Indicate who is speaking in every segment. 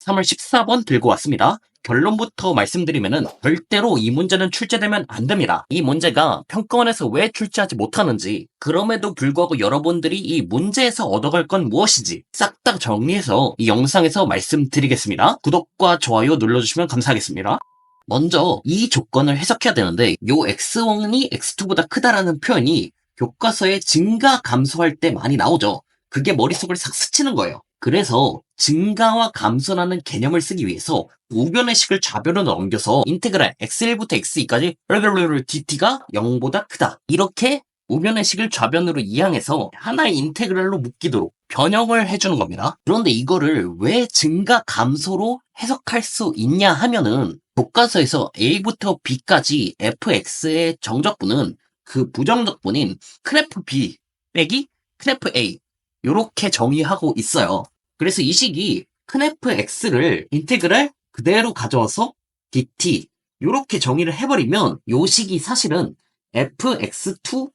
Speaker 1: 3월 14번 들고 왔습니다. 결론부터 말씀드리면은 절대로 이 문제는 출제되면 안 됩니다. 이 문제가 평가원에서 왜 출제하지 못하는지, 그럼에도 불구하고 여러분들이 이 문제에서 얻어갈 건 무엇인지 싹 다 정리해서 이 영상에서 말씀드리겠습니다. 구독과 좋아요 눌러주시면 감사하겠습니다. 먼저 이 조건을 해석해야 되는데, 요 x1이 x2보다 크다라는 표현이 교과서에 증가 감소할 때 많이 나오죠. 그게 머릿속을 싹 스치는 거예요. 그래서 증가와 감소라는 개념을 쓰기 위해서 우변의 식을 좌변으로 넘겨서 인테그랄 x1부터 x2까지 dt가 0보다 크다, 이렇게 우변의 식을 좌변으로 이항해서 하나의 인테그랄로 묶이도록 변형을 해주는 겁니다. 그런데 이거를 왜 증가 감소로 해석할 수 있냐 하면은, 교과서에서 a부터 b까지 fx의 정적분은 그 부정적분인 큰F b 빼기 큰F a, 요렇게 정의하고 있어요. 그래서 이 식이 큰F x를 인테그랄 그대로 가져와서 dt, 요렇게 정의를 해버리면 요 식이 사실은 fx2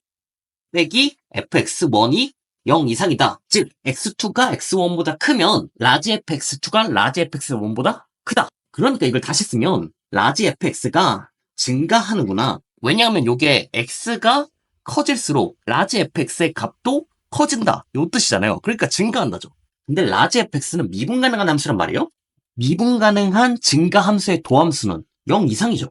Speaker 1: 빼기 fx1이 0 이상이다. 즉 x2가 x1보다 크면 라지 fx2가 라지 fx1보다 크다. 그러니까 이걸 다시 쓰면 라지 fx가 증가하는구나. 왜냐하면 요게 x가 커질수록 라지 fx의 값도 커진다, 요 뜻이잖아요. 그러니까 증가한다죠. 근데 라지 fx는 미분 가능한 함수란 말이에요. 미분 가능한 증가 함수의 도함수는 0 이상이죠.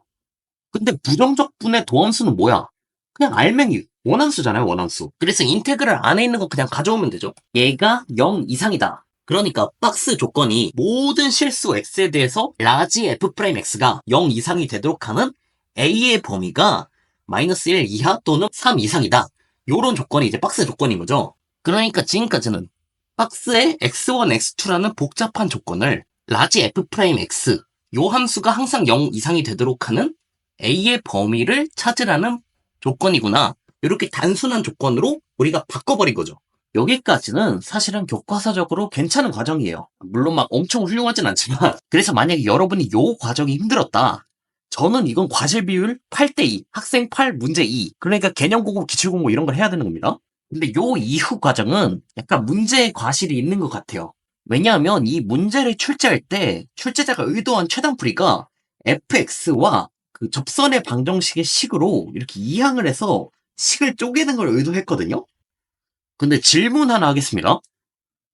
Speaker 1: 근데 부정적분의 도함수는 뭐야? 그냥 알맹이 원함수잖아요, 원함수. 그래서 인테그랄 안에 있는 거 그냥 가져오면 되죠. 얘가 0 이상이다. 그러니까 박스 조건이 모든 실수 x에 대해서 라지 f'x가 0 이상이 되도록 하는 a의 범위가 마이너스 1 이하 또는 3 이상이다. 요런 조건이 이제 박스 조건인 거죠. 그러니까 지금까지는 박스의 x1, x2라는 복잡한 조건을 라지 f'x, 요 함수가 항상 0 이상이 되도록 하는 a의 범위를 찾으라는 조건이구나, 이렇게 단순한 조건으로 우리가 바꿔버린 거죠. 여기까지는 사실은 교과서적으로 괜찮은 과정이에요. 물론 막 엄청 훌륭하진 않지만. 그래서 만약에 여러분이 요 과정이 힘들었다, 저는 이건 과실 비율 8대2, 학생 8, 문제 2, 그러니까 개념 공부, 기출 공부 이런 걸 해야 되는 겁니다. 근데 요 이후 과정은 약간 문제의 과실이 있는 것 같아요. 왜냐하면 이 문제를 출제할 때 출제자가 의도한 최단풀이가 fx와 그 접선의 방정식의 식으로 이렇게 이항을 해서 식을 쪼개는 걸 의도했거든요. 근데 질문 하나 하겠습니다.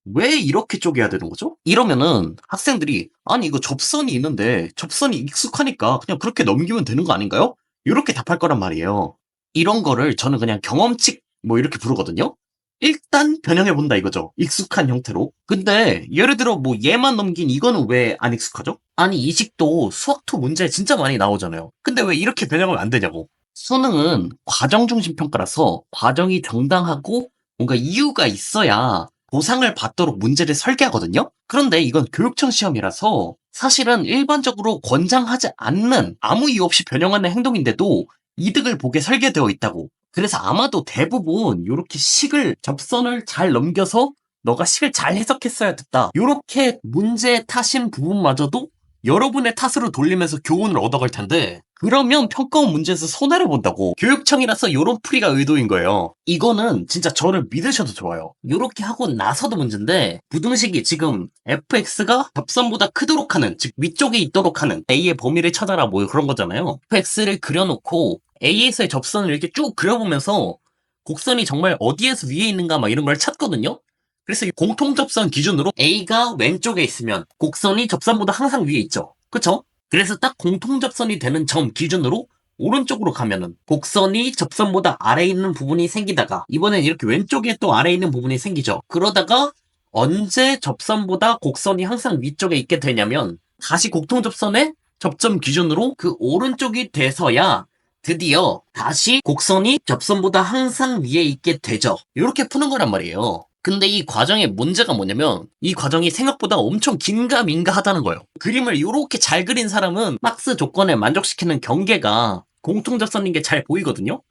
Speaker 1: 왜 이렇게 쪼개야 되는 거죠? 이러면은 학생들이, 아니 이거 접선이 있는데 접선이 익숙하니까 그냥 그렇게 넘기면 되는 거 아닌가요? 이렇게 답할 거란 말이에요. 이런 거를 저는 그냥 경험칙 뭐 이렇게 부르거든요. 일단 변형해본다 이거죠. 익숙한 형태로. 근데 예를 들어 뭐 얘만 넘긴 이거는 왜 안 익숙하죠? 아니 이 식도 수학2 문제 진짜 많이 나오잖아요. 근데 왜 이렇게 변형하면 안 되냐고. 수능은 과정 중심 평가라서 과정이 정당하고 뭔가 이유가 있어야 보상을 받도록 문제를 설계하거든요? 그런데 이건 교육청 시험이라서 사실은 일반적으로 권장하지 않는 아무 이유 없이 변형하는 행동인데도 이득을 보게 설계되어 있다고. 그래서 아마도 대부분 이렇게 식을, 접선을 잘 넘겨서 너가 식을 잘 해석했어야 됐다, 이렇게 문제 타신 부분마저도 여러분의 탓으로 돌리면서 교훈을 얻어갈 텐데, 그러면 평가원 문제에서 손해를 본다고. 교육청이라서 요런 풀이가 의도인 거예요. 이거는 진짜 저를 믿으셔도 좋아요. 요렇게 하고 나서도 문제인데, 부등식이 지금 fx가 접선보다 크도록 하는, 즉 위쪽에 있도록 하는 a의 범위를 찾아라 뭐 그런 거잖아요. fx를 그려놓고 a에서의 접선을 이렇게 쭉 그려보면서 곡선이 정말 어디에서 위에 있는가 막 이런 걸 찾거든요. 그래서 이 공통접선 기준으로 a가 왼쪽에 있으면 곡선이 접선보다 항상 위에 있죠. 그쵸? 그래서 딱 공통접선이 되는 점 기준으로 오른쪽으로 가면은 곡선이 접선보다 아래에 있는 부분이 생기다가 이번엔 이렇게 왼쪽에 또 아래에 있는 부분이 생기죠. 그러다가 언제 접선보다 곡선이 항상 위쪽에 있게 되냐면, 다시 공통접선의 접점 기준으로 그 오른쪽이 돼서야 드디어 다시 곡선이 접선보다 항상 위에 있게 되죠. 이렇게 푸는 거란 말이에요. 근데 이 과정의 문제가 뭐냐면, 이 과정이 생각보다 엄청 긴가민가 하다는 거예요. 그림을 이렇게 잘 그린 사람은 박스 조건에 만족시키는 경계가 공통접선인 게 잘 보이거든요?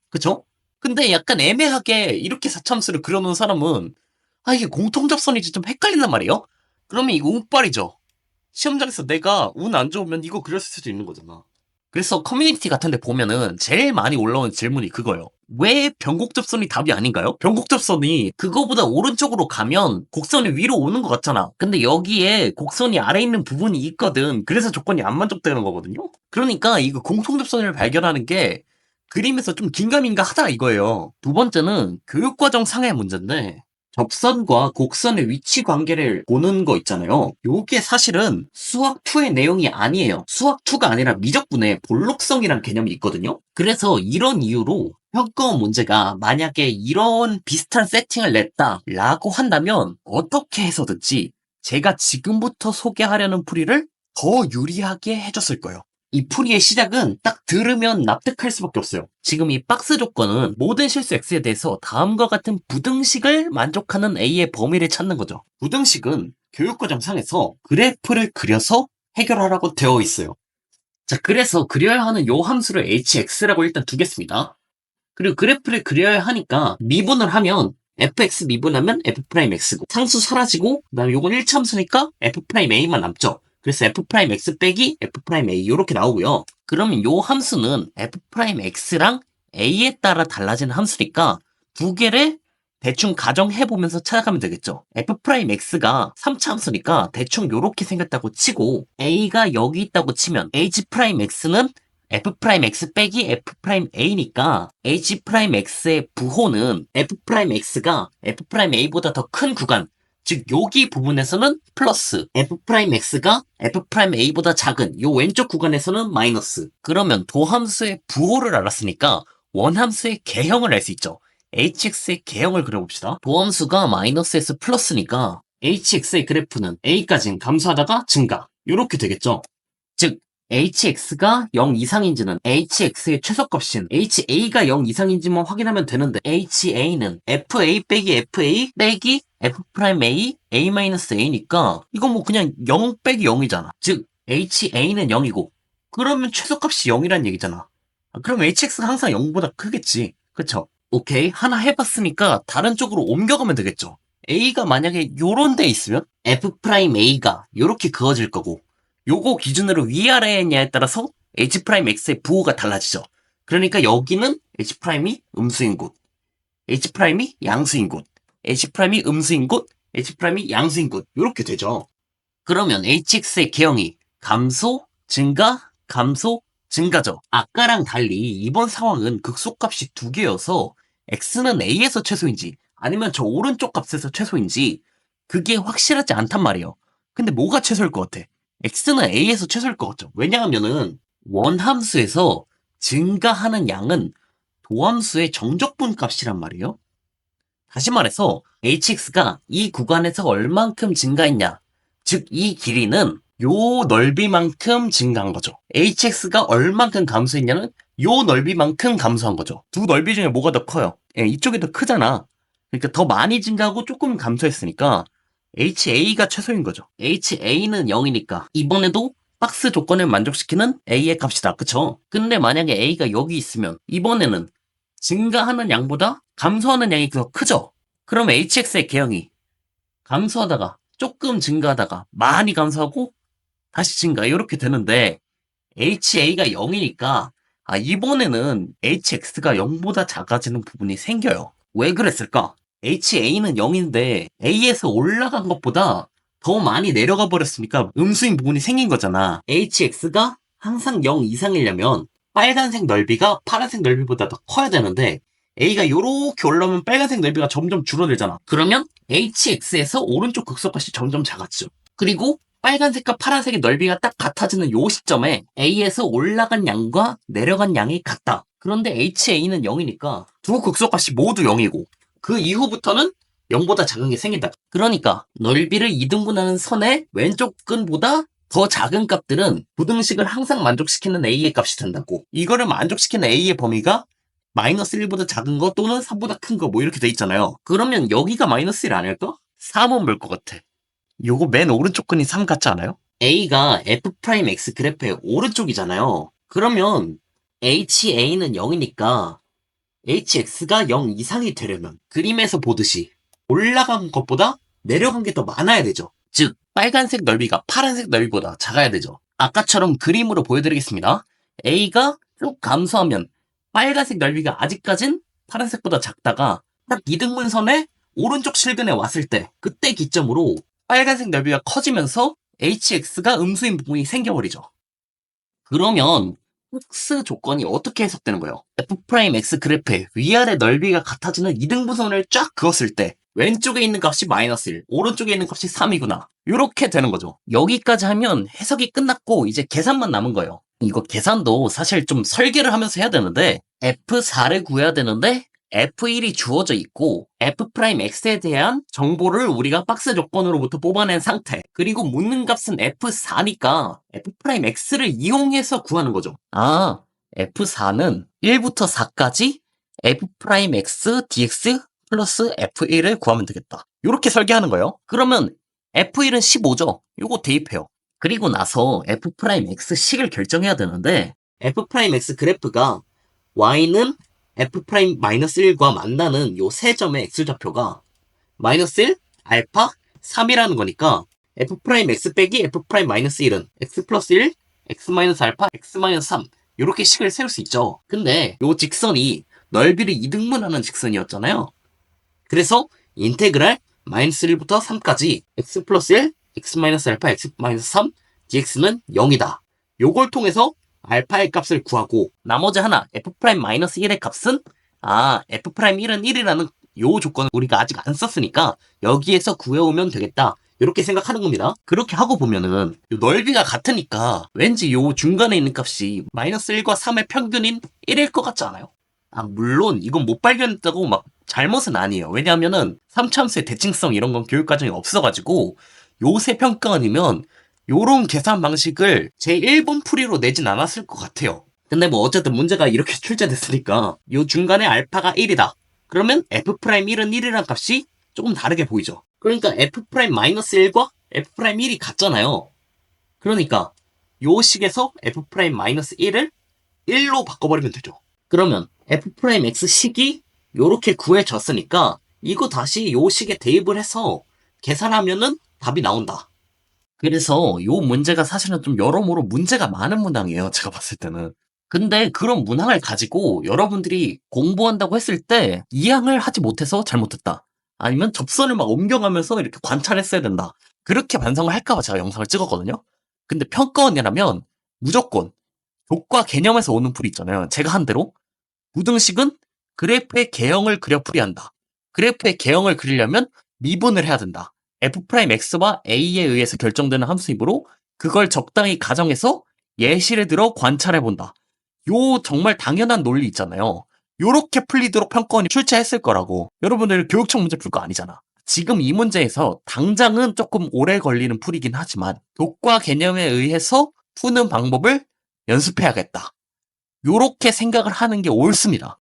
Speaker 1: 그쵸? 근데 약간 애매하게 이렇게 사참수를 그려놓은 사람은, 아 이게 공통접선이지 좀 헷갈린단 말이에요? 그러면 이거 운빨이죠. 시험장에서 내가 운 안 좋으면 이거 그렸을 수도 있는 거잖아. 그래서 커뮤니티 같은 데 보면은 제일 많이 올라오는 질문이 그거예요. 왜 변곡접선이 답이 아닌가요? 변곡접선이 그거보다 오른쪽으로 가면 곡선이 위로 오는 것 같잖아. 근데 여기에 곡선이 아래 있는 부분이 있거든. 그래서 조건이 안 만족되는 거거든요. 그러니까 이거 공통접선을 발견하는 게 그림에서 좀 긴가민가 하다 이거예요. 두 번째는 교육과정 상의 문제인데 접선과 곡선의 위치 관계를 보는 거 있잖아요. 요게 사실은 수학2의 내용이 아니에요. 수학2가 아니라 미적분의 볼록성이란 개념이 있거든요. 그래서 이런 이유로 평가원 문제가 만약에 이런 비슷한 세팅을 냈다라고 한다면 어떻게 해서든지 제가 지금부터 소개하려는 풀이를 더 유리하게 해줬을 거예요. 이 풀이의 시작은 딱 들으면 납득할 수밖에 없어요. 지금 이 박스 조건은 모든 실수 x에 대해서 다음과 같은 부등식을 만족하는 a의 범위를 찾는 거죠. 부등식은 교육과정상에서 그래프를 그려서 해결하라고 되어 있어요. 자, 그래서 그려야 하는 요 함수를 hx라고 일단 두겠습니다. 그리고 그래프를 그려야 하니까 미분을 하면 fx 미분하면 f'x고 상수 사라지고 그다음에 요건 1차 함수니까 f'a만 남죠. 그래서 f'x 빼기 f'a 이렇게 나오고요. 그러면 요 함수는 f'x랑 a에 따라 달라지는 함수니까 두 개를 대충 가정해보면서 찾아가면 되겠죠. f'x가 3차 함수니까 대충 요렇게 생겼다고 치고 a가 여기 있다고 치면 h'x는 f'x 빼기 f'a니까 h'x의 부호는 f'x가 f'a보다 더 큰 구간 즉 여기 부분에서는 플러스 f'x가 f'a보다 작은 요 왼쪽 구간에서는 마이너스 그러면 도함수의 부호를 알았으니까 원함수의 개형을 알 수 있죠. hx의 개형을 그려봅시다. 도함수가 마이너스에서 플러스니까 hx의 그래프는 a까지는 감소하다가 증가 이렇게 되겠죠. 즉 hx가 0 이상인지는 hx의 최소값인 ha가 0 이상인지만 확인하면 되는데 ha는 fa 빼기 fa 빼기 f'a a-a니까 이건 뭐 그냥 0 빼기 0이잖아. 즉 ha는 0이고 그러면 최소값이 0이란 얘기잖아. 그럼 hx는 항상 0보다 크겠지. 그쵸? 오케이 하나 해봤으니까 다른 쪽으로 옮겨가면 되겠죠. a가 만약에 요런 데 있으면 f'a가 요렇게 그어질 거고 요거 기준으로 위아래냐에 따라서 h'x의 부호가 달라지죠. 그러니까 여기는 h'이 음수인 곳, h'이 양수인 곳, h'이 음수인 곳, h'이 양수인 곳 이렇게 되죠. 그러면 hx의 개형이 감소, 증가, 감소, 증가죠. 아까랑 달리 이번 상황은 극소값이 두 개여서 x는 a에서 최소인지 아니면 저 오른쪽 값에서 최소인지 그게 확실하지 않단 말이에요. 근데 뭐가 최소일 것 같아? x는 a에서 최소일 것 같죠. 왜냐하면은 원함수에서 증가하는 양은 도함수의 정적분 값이란 말이에요. 다시 말해서 hx가 이 구간에서 얼만큼 증가했냐. 즉 이 길이는 요 넓이만큼 증가한 거죠. hx가 얼만큼 감소했냐는 요 넓이만큼 감소한 거죠. 두 넓이 중에 뭐가 더 커요? 이쪽이 더 크잖아. 그러니까 더 많이 증가하고 조금 감소했으니까 ha가 최소인 거죠. ha는 0이니까 이번에도 박스 조건을 만족시키는 a의 값이다. 그쵸? 근데 만약에 a가 여기 있으면 이번에는 증가하는 양보다 감소하는 양이 더 크죠? 그럼 hx의 개형이 감소하다가 조금 증가하다가 많이 감소하고 다시 증가 이렇게 되는데 ha가 0이니까 이번에는 hx가 0보다 작아지는 부분이 생겨요. 왜 그랬을까? ha는 0인데 a에서 올라간 것보다 더 많이 내려가 버렸으니까 음수인 부분이 생긴 거잖아. hx가 항상 0 이상이려면 빨간색 넓이가 파란색 넓이보다 더 커야 되는데 a가 요렇게 올라오면 빨간색 넓이가 점점 줄어들잖아. 그러면 hx에서 오른쪽 극소값이 점점 작아지죠. 그리고 빨간색과 파란색의 넓이가 딱 같아지는 요 시점에 a에서 올라간 양과 내려간 양이 같다. 그런데 ha는 0이니까 두 극소값이 모두 0이고 그 이후부터는 0보다 작은 게 생긴다. 그러니까 넓이를 2등분하는 선의 왼쪽 끈보다 더 작은 값들은 부등식을 항상 만족시키는 a의 값이 된다고. 이거를 만족시키는 a의 범위가 마이너스 1보다 작은 거 또는 3보다 큰 거 뭐 이렇게 돼 있잖아요. 그러면 여기가 마이너스 1 아닐까? 3은 뭘 것 같아. 요거 맨 오른쪽 끈이 3 같지 않아요? a가 f'x 그래프의 오른쪽이잖아요. 그러면 ha는 0이니까 hx가 0 이상이 되려면 그림에서 보듯이 올라간 것보다 내려간 게 더 많아야 되죠. 즉 빨간색 넓이가 파란색 넓이보다 작아야 되죠. 아까처럼 그림으로 보여드리겠습니다. A가 쭉 감소하면 빨간색 넓이가 아직까진 파란색보다 작다가 딱 이등분선의 오른쪽 실근에 왔을 때 그때 기점으로 빨간색 넓이가 커지면서 HX가 음수인 부분이 생겨버리죠. 그러면 흑스 조건이 어떻게 해석되는 거예요? F'X 그래프의 위아래 넓이가 같아지는 이등분선을 쫙 그었을 때 왼쪽에 있는 값이 마이너스 1, 오른쪽에 있는 값이 3이구나. 이렇게 되는 거죠. 여기까지 하면 해석이 끝났고 이제 계산만 남은 거예요. 이거 계산도 사실 좀 설계를 하면서 해야 되는데 F4를 구해야 되는데 F1이 주어져 있고 F'X에 대한 정보를 우리가 박스 조건으로부터 뽑아낸 상태 그리고 묻는 값은 F4니까 F'X를 이용해서 구하는 거죠. 아, F4는 1부터 4까지 F'X dx 플러스 F1을 구하면 되겠다. 이렇게 설계하는 거예요. 그러면 F1은 15죠. 요거 대입해요. 그리고 나서 F'X식을 결정해야 되는데 F'X 그래프가 Y는 F'-1과 만나는 요 세 점의 X좌표가 마이너스 1, 알파, 3이라는 거니까 F'X 빼기 F'-1은 X 플러스 1, X 마이너스 알파, X 마이너스 3 이렇게 식을 세울 수 있죠. 근데 요 직선이 넓이를 이등분하는 직선이었잖아요. 그래서 인테그랄 마이너스 1부터 3까지 X 플러스 1, X 마이너스 알파, X 마이너스 3, dx는 0이다. 요걸 통해서 알파의 값을 구하고 나머지 하나 F'-1의 값은 F'1은 1이라는 요 조건을 우리가 아직 안 썼으니까 여기에서 구해오면 되겠다. 이렇게 생각하는 겁니다. 그렇게 하고 보면은 요 넓이가 같으니까 왠지 요 중간에 있는 값이 마이너스 1과 3의 평균인 1일 것 같지 않아요? 물론 이건 못 발견했다고 막 잘못은 아니에요. 왜냐하면은 3차함수의 대칭성 이런 건 교육과정이 없어가지고 요 세 평가원이면 요런 계산 방식을 제 1번 풀이로 내진 않았을 것 같아요. 근데 뭐 어쨌든 문제가 이렇게 출제됐으니까 요 중간에 알파가 1이다. 그러면 F'1은 1이란 값이 조금 다르게 보이죠. 그러니까 F'-1과 F'1이 같잖아요. 그러니까 요 식에서 F'-1을 1로 바꿔버리면 되죠. 그러면 F'X식이 요렇게 구해졌으니까 이거 다시 요 식에 대입을 해서 계산하면은 답이 나온다. 그래서 요 문제가 사실은 좀 여러모로 문제가 많은 문항이에요. 제가 봤을 때는. 근데 그런 문항을 가지고 여러분들이 공부한다고 했을 때 이항을 하지 못해서 잘못했다. 아니면 접선을 막 옮겨가면서 이렇게 관찰했어야 된다. 그렇게 반성을 할까봐 제가 영상을 찍었거든요. 근데 평가원이라면 무조건 교과 개념에서 오는 풀이 있잖아요. 제가 한 대로 부등식은 그래프의 개형을 그려 풀이한다. 그래프의 개형을 그리려면 미분을 해야 된다. F'X와 A에 의해서 결정되는 함수이므로 그걸 적당히 가정해서 예시를 들어 관찰해본다. 요 정말 당연한 논리 있잖아요. 요렇게 풀리도록 평가원이 출제했을 거라고. 여러분들 교육청 문제 풀 거 아니잖아. 지금 이 문제에서 당장은 조금 오래 걸리는 풀이긴 하지만 교과 개념에 의해서 푸는 방법을 연습해야겠다. 요렇게 생각을 하는 게 옳습니다.